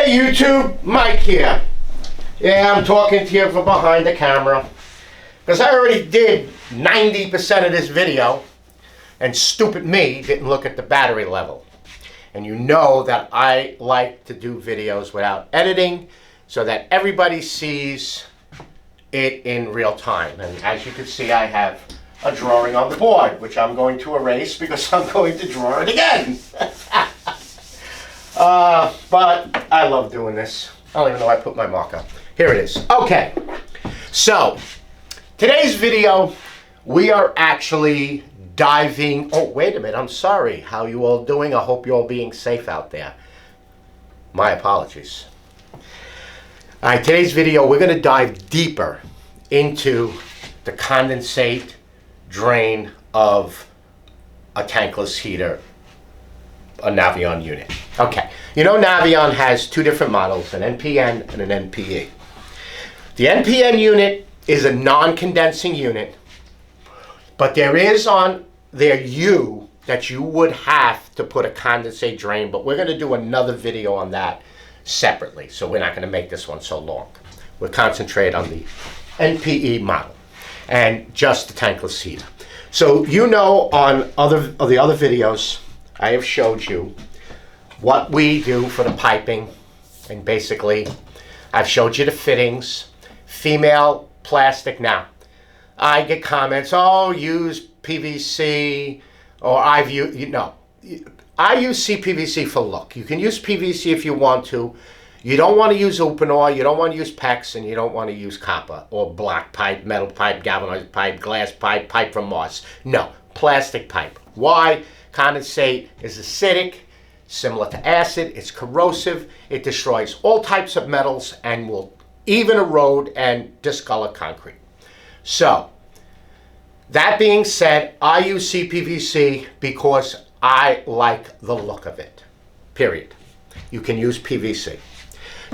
Hey YouTube, Mike here. Yeah, I'm talking to you from behind the camera because I already did 90% of this video and stupid me didn't look at the battery level. And you know that I like to do videos without editing so that everybody sees it in real time. And as you can see, I have a drawing on the board, which I'm going to erase because I'm going to draw it again. But I love doing this. I don't even know I put my marker. Here it is. Okay, so today's video, we are actually diving. Oh, wait a minute. I'm sorry. How you all doing? I hope you're all being safe out there. My apologies. All right, today's video, we're going to dive deeper into the condensate drain of a tankless heater, a Navion unit. Okay, you know Navion has two different models, an NPN and an NPE. The NPN unit is a non-condensing unit, but there is on their U that you would have to put a condensate drain, but we're going to do another video on that separately, so we're not going to make this one so long. We'll concentrate on the NPE model and just the tankless heater. So you know on the other videos, I have showed you what we do for the piping, and basically I've showed you the fittings, female plastic. Now I get comments, oh, use PVC, or I use CPVC for look. You can use PVC if you want to. You don't want to use Uponor, you don't want to use PEX, and you don't want to use copper or black pipe, metal pipe, galvanized pipe, glass pipe, pipe from Mars. No, plastic pipe. Why? Condensate is acidic, similar to acid, it's corrosive, it destroys all types of metals and will even erode and discolor concrete. So, that being said, I use CPVC because I like the look of it, period. You can use PVC.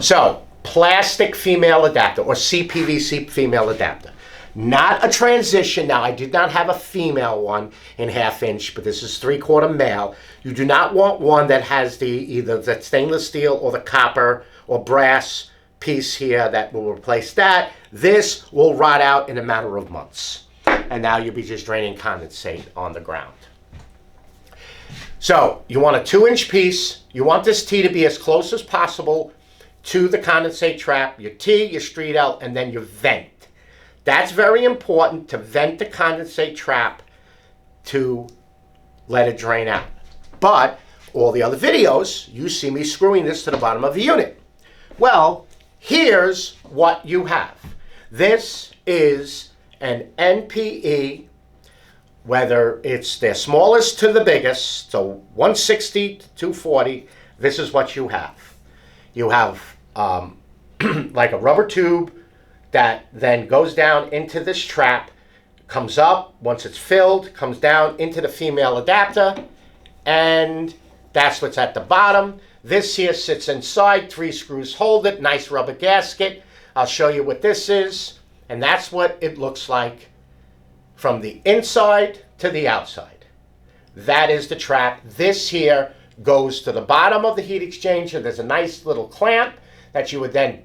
So, plastic female adapter or CPVC female adapter. Not a transition. Now, I did not have a female one in 1/2 inch, but this is 3/4 male. You do not want one that has either the stainless steel or the copper or brass piece here that will replace that. This will rot out in a matter of months. And now you'll be just draining condensate on the ground. So, you want a 2-inch piece. You want this T to be as close as possible to the condensate trap, your T, your street L, and then your vent. That's very important, to vent the condensate trap to let it drain out. But all the other videos, you see me screwing this to the bottom of the unit. Well, here's what you have. This is an NPE, whether it's their smallest to the biggest, so 160 to 240, this is what you have. You have like a rubber tube that then goes down into this trap, comes up, once it's filled, comes down into the female adapter, and that's what's at the bottom. This here sits inside, 3 screws hold it, nice rubber gasket. I'll show you what this is, and that's what it looks like from the inside to the outside. That is the trap. This here goes to the bottom of the heat exchanger. There's a nice little clamp that you would then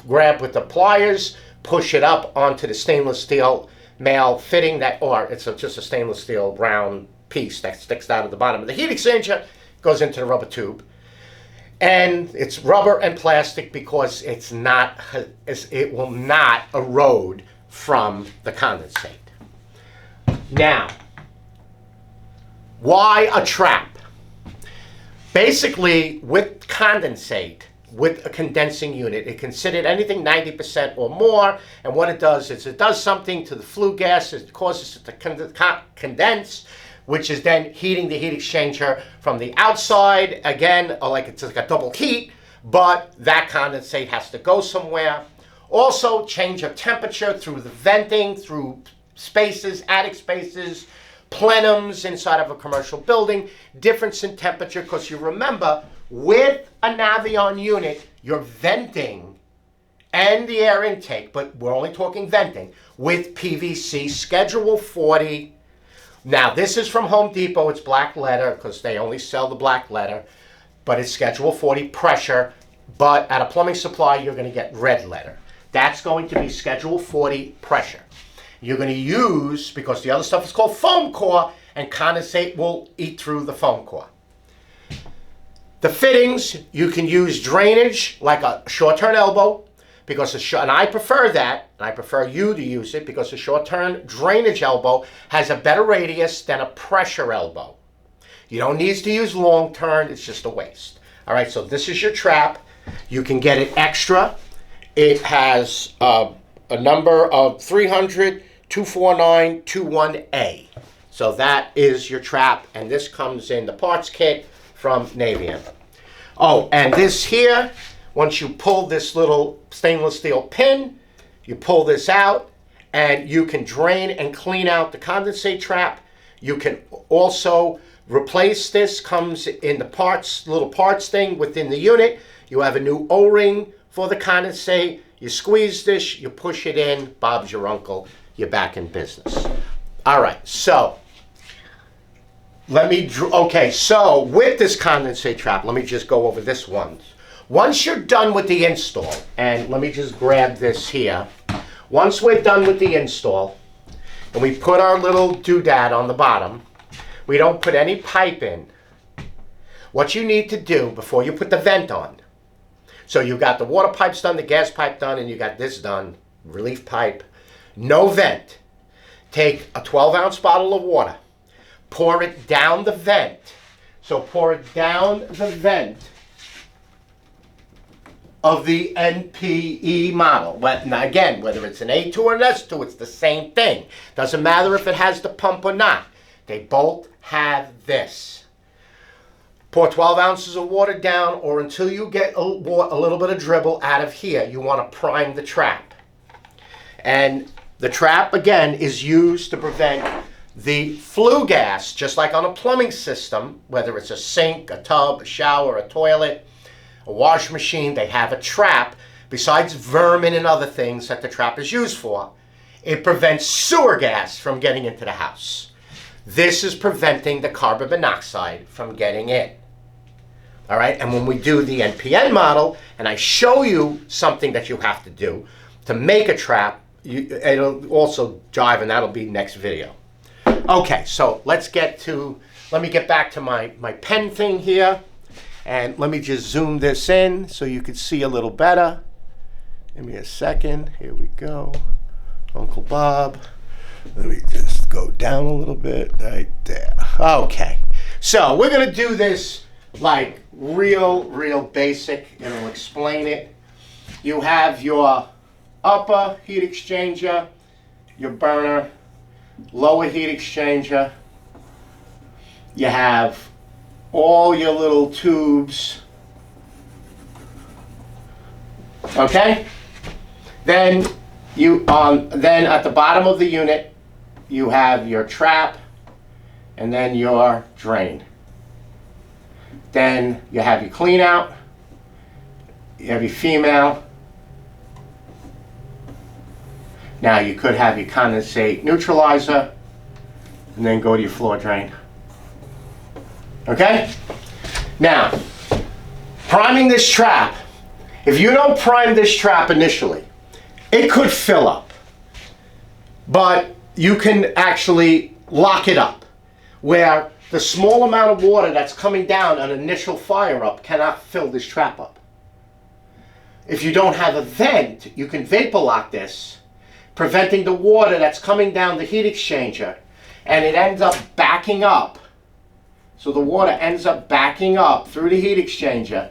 grab with the pliers, push it up onto the stainless steel male fitting, or it's just a stainless steel round piece that sticks out of the bottom of the heat exchanger, goes into the rubber tube. And it's rubber and plastic because it will not erode from the condensate. Now, why a trap? Basically, with condensate, with a condensing unit, it can sit at anything 90% or more, and what it does is it does something to the flue gas. It causes it to condense, which is then heating the heat exchanger from the outside, again, it's like a double heat, but that condensate has to go somewhere. Also, change of temperature through the venting, through spaces, attic spaces, plenums inside of a commercial building, difference in temperature, because you remember, with a Navion unit, you're venting and the air intake, but we're only talking venting, with PVC Schedule 40. Now, this is from Home Depot. It's black letter because they only sell the black letter, but it's Schedule 40 pressure but at a plumbing supply, you're going to get red letter. That's going to be Schedule 40 pressure. You're going to use, because the other stuff is called foam core, and condensate will eat through the foam core. The fittings, you can use drainage like a short-turn elbow, because and I prefer that, and I prefer you to use it, because a short-turn drainage elbow has a better radius than a pressure elbow. You don't need to use long-turn, it's just a waste. All right, so this is your trap. You can get it extra. It has a number of 300 249 21A. So that is your trap, and this comes in the parts kit from Navien. Oh, and this here, once you pull this little stainless steel pin, you pull this out, and you can drain and clean out the condensate trap. You can also replace this, comes in the parts, little parts thing within the unit. You have a new O-ring for the condensate. You squeeze this, you push it in, Bob's your uncle, you're back in business. All right, so so with this condensate trap, let me just go over this one. Once you're done with the install, and let me just grab this here. Once we're done with the install, and we put our little doodad on the bottom, we don't put any pipe in. What you need to do before you put the vent on, so you got the water pipes done, the gas pipe done, and you got this done, relief pipe, no vent. Take a 12-ounce bottle of water, pour it down the vent. So pour it down the vent of the NPE model. Now again, whether it's an A2 or an S2, it's the same thing. Doesn't matter if it has the pump or not. They both have this. Pour 12 ounces of water down, or until you get a little bit of dribble out of here. You want to prime the trap. And the trap, again, is used to prevent the flue gas, just like on a plumbing system, whether it's a sink, a tub, a shower, a toilet, a wash machine, they have a trap. Besides vermin and other things that the trap is used for, it prevents sewer gas from getting into the house. This is preventing the carbon monoxide from getting in. All right, and when we do the NPN model, and I show you something that you have to do to make a trap, it'll also jive, and that'll be next video. Okay, so let me get back to my pen thing here, and let me just zoom this in so you can see a little better. Give me a second. Here we go. Uncle Bob. Let me just go down a little bit right there. Okay, so we're gonna do this like real basic, and I'll explain it. You have your upper heat exchanger, your burner, lower heat exchanger. You have all your little tubes. Okay? Then then at the bottom of the unit, you have your trap and then your drain. Then you have your clean out, you have your female. Now you could have your condensate neutralizer and then go to your floor drain. Okay? Now, priming this trap, if you don't prime this trap initially, it could fill up. But you can actually lock it up, where the small amount of water that's coming down an initial fire up cannot fill this trap up. If you don't have a vent, you can vapor lock this, preventing the water that's coming down the heat exchanger, and it ends up backing up. So the water ends up backing up through the heat exchanger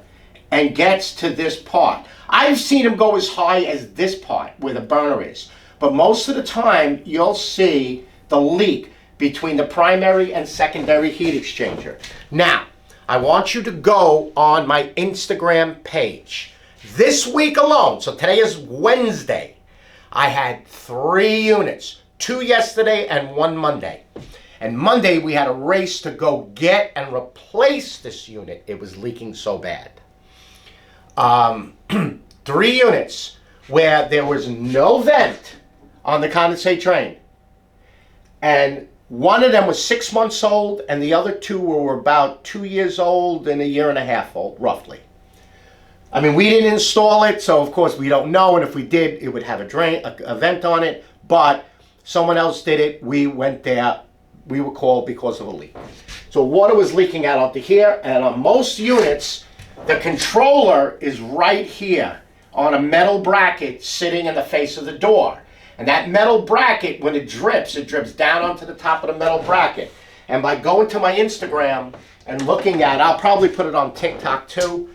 and gets to this part. I've seen them go as high as this part where the burner is, but most of the time you'll see the leak between the primary and secondary heat exchanger. Now, I want you to go on my Instagram page. This week alone, so today is Wednesday, I had 3 units, 2 yesterday and 1 Monday. And Monday we had a race to go get and replace this unit. It was leaking so bad. 3 units where there was no vent on the condensate drain. And one of them was 6 months old, and the other 2 were about 2 years old and a year and a half old, roughly. I mean, we didn't install it, so of course we don't know, and if we did, it would have a vent on it, but someone else did it. We went there, we were called because of a leak. So water was leaking out onto here, and on most units, the controller is right here on a metal bracket sitting in the face of the door. And that metal bracket, when it drips down onto the top of the metal bracket. And by going to my Instagram and looking at, I'll probably put it on TikTok too,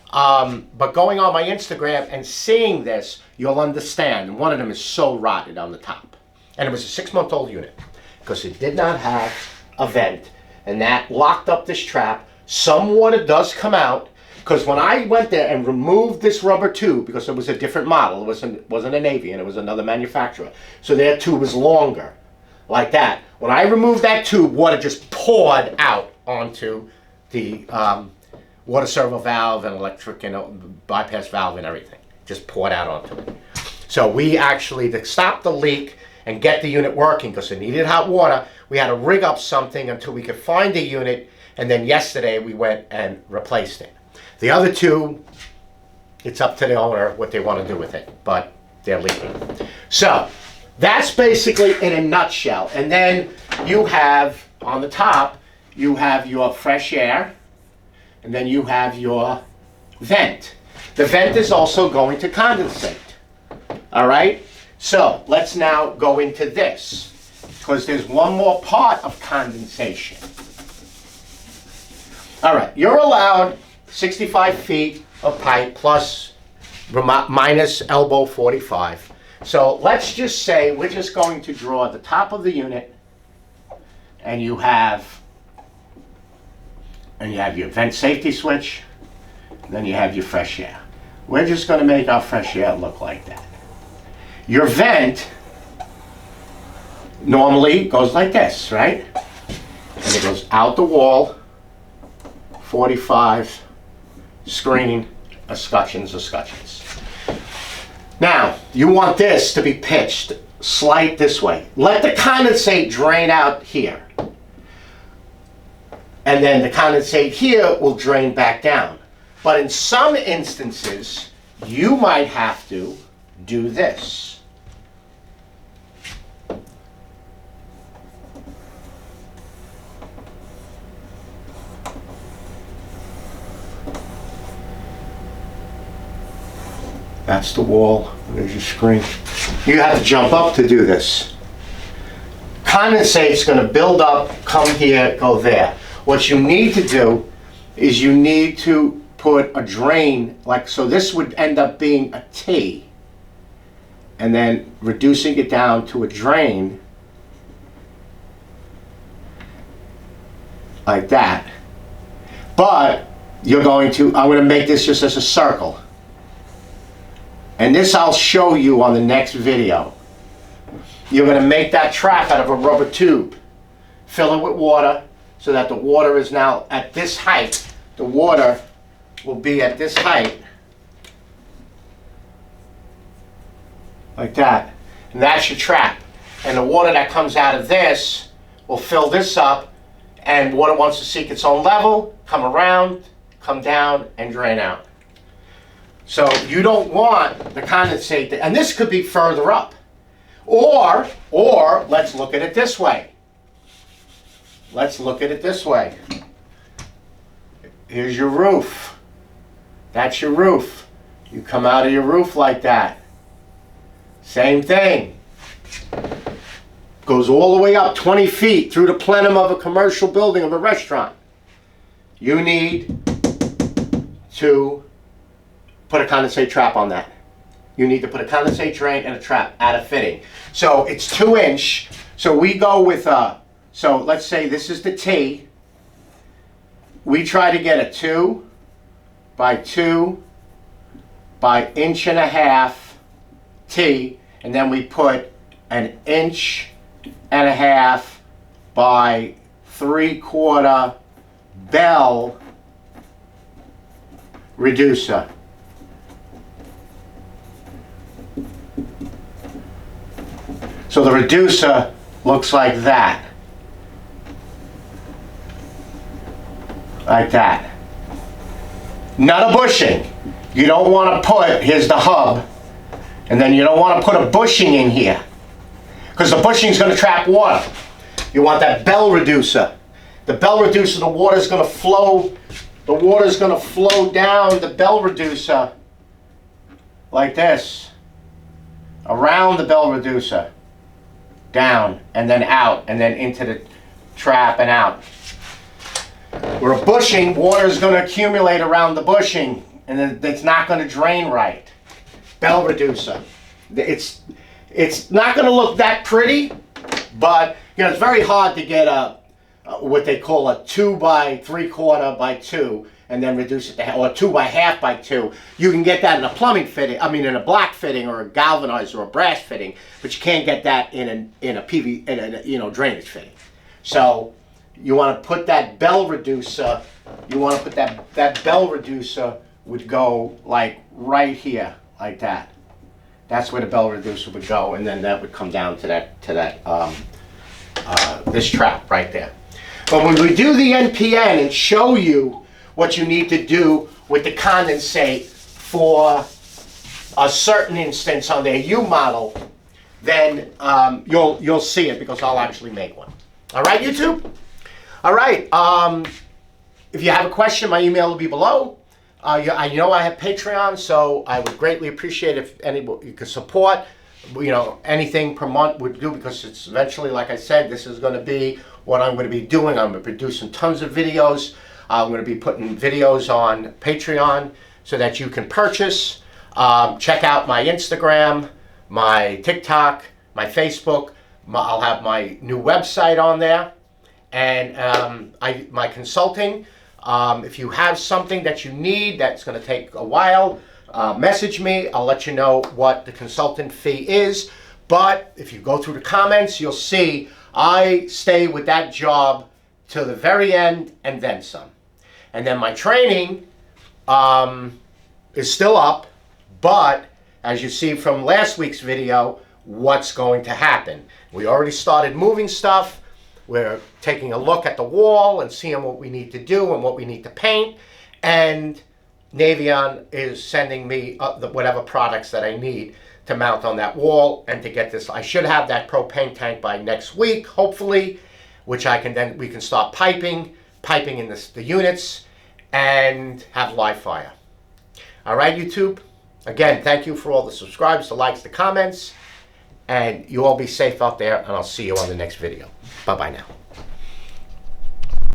but going on my Instagram and seeing this, you'll understand. And one of them is so rotted on the top. And it was a 6-month-old unit because it did not have a vent. And that locked up this trap. Some water does come out, because when I went there and removed this rubber tube, because it was a different model, it wasn't a Navy, and it was another manufacturer, so their tube was longer, like that. When I removed that tube, water just poured out onto the water servo valve and electric and bypass valve and everything. Just poured out onto it. So we actually, to stop the leak and get the unit working, because it needed hot water, we had to rig up something until we could find the unit, and then yesterday we went and replaced it. The other two, it's up to the owner what they want to do with it, but they're leaking. So that's basically in a nutshell. And then you have, on the top, you have your fresh air, and then you have your vent. The vent is also going to condensate. All right? So let's now go into this, because there's one more part of condensation. All right, you're allowed 65 feet of pipe plus minus elbow 45. So let's just say we're just going to draw the top of the unit, and you have your vent safety switch, and then you have your fresh air. We're just going to make our fresh air look like that. Your vent normally goes like this, right? And it goes out the wall, 45, screen, escutcheons. Now, you want this to be pitched slight this way. Let the condensate drain out here. And then the condensate here will drain back down. But in some instances, you might have to do this. That's the wall. There's your screen. You have to jump up to do this. Condensate's going to build up, come here, go there. What you need to do is you need to put a drain, like so. This would end up being a T, and then reducing it down to a drain like that. But I'm going to make this just as a circle. And this I'll show you on the next video. You're going to make that trap out of a rubber tube. Fill it with water so that the water is now at this height. The water will be at this height. Like that. And that's your trap. And the water that comes out of this will fill this up. And water wants to seek its own level, come around, come down, and drain out. So you don't want the condensate, and this could be further up. Or let's look at it this way. Let's look at it this way. Here's your roof. That's your roof. You come out of your roof like that. Same thing. Goes all the way up 20 feet through the plenum of a commercial building of a restaurant. You need to put a condensate trap on that. You need to put a condensate drain and a trap at a fitting. So it's 2 inch. So we go with so let's say this is the T. We try to get a 2 by 2 by 1.5 inches T, and then we put an 1.5 inches by 3/4 bell reducer. So the reducer looks like that. Like that. Not a bushing. you don't want to put, here's the hub, and then you don't want to put a bushing in here, because the bushing is going to trap water. You want that bell reducer. The bell reducer, the water's going to flow, down the bell reducer like this, around the bell reducer, down, and then out, and then into the trap and out. Where a bushing, water is going to accumulate around the bushing, and then it's not going to drain right. Bell reducer. It's not going to look that pretty, but it's very hard to get a what they call a 2 by 3/4 by 2, and then reduce it to, or 2 by half by 2. You can get that in a plumbing fitting, in a black fitting or a galvanized or a brass fitting, but you can't get that in a drainage fitting. So you want to put that bell reducer. You want to put that bell reducer would go like right here, like that. That's where the bell reducer would go, and then that would come down to this trap right there. But when we do the NPN and show you what you need to do with the condensate for a certain instance on their U model, then you'll see it, because I'll actually make one. All right, YouTube? All right. If you have a question, my email will be below. I know I have Patreon, so I would greatly appreciate if you could support. Anything per month would do, because it's eventually, like I said, this is going to be what I'm going to be doing. I'm going to be producing tons of videos. I'm going to be putting videos on Patreon so that you can purchase. Check out my Instagram, my TikTok, my Facebook. I'll have my new website on there. And my consulting. If you have something that you need that's going to take a while, message me. I'll let you know what the consultant fee is. But if you go through the comments, you'll see I stay with that job till the very end and then some. And then my training is still up, but as you see from last week's video, what's going to happen. We already started moving stuff. We're taking a look at the wall and seeing what we need to do and what we need to paint. And Navion is sending me whatever products that I need to mount on that wall and to get this. I should have that propane tank by next week, hopefully, which we can start piping in the units and have live fire. All right, YouTube? Again, thank you for all the subscribes, the likes, the comments, and you all be safe out there, and I'll see you on the next video. Bye-bye now.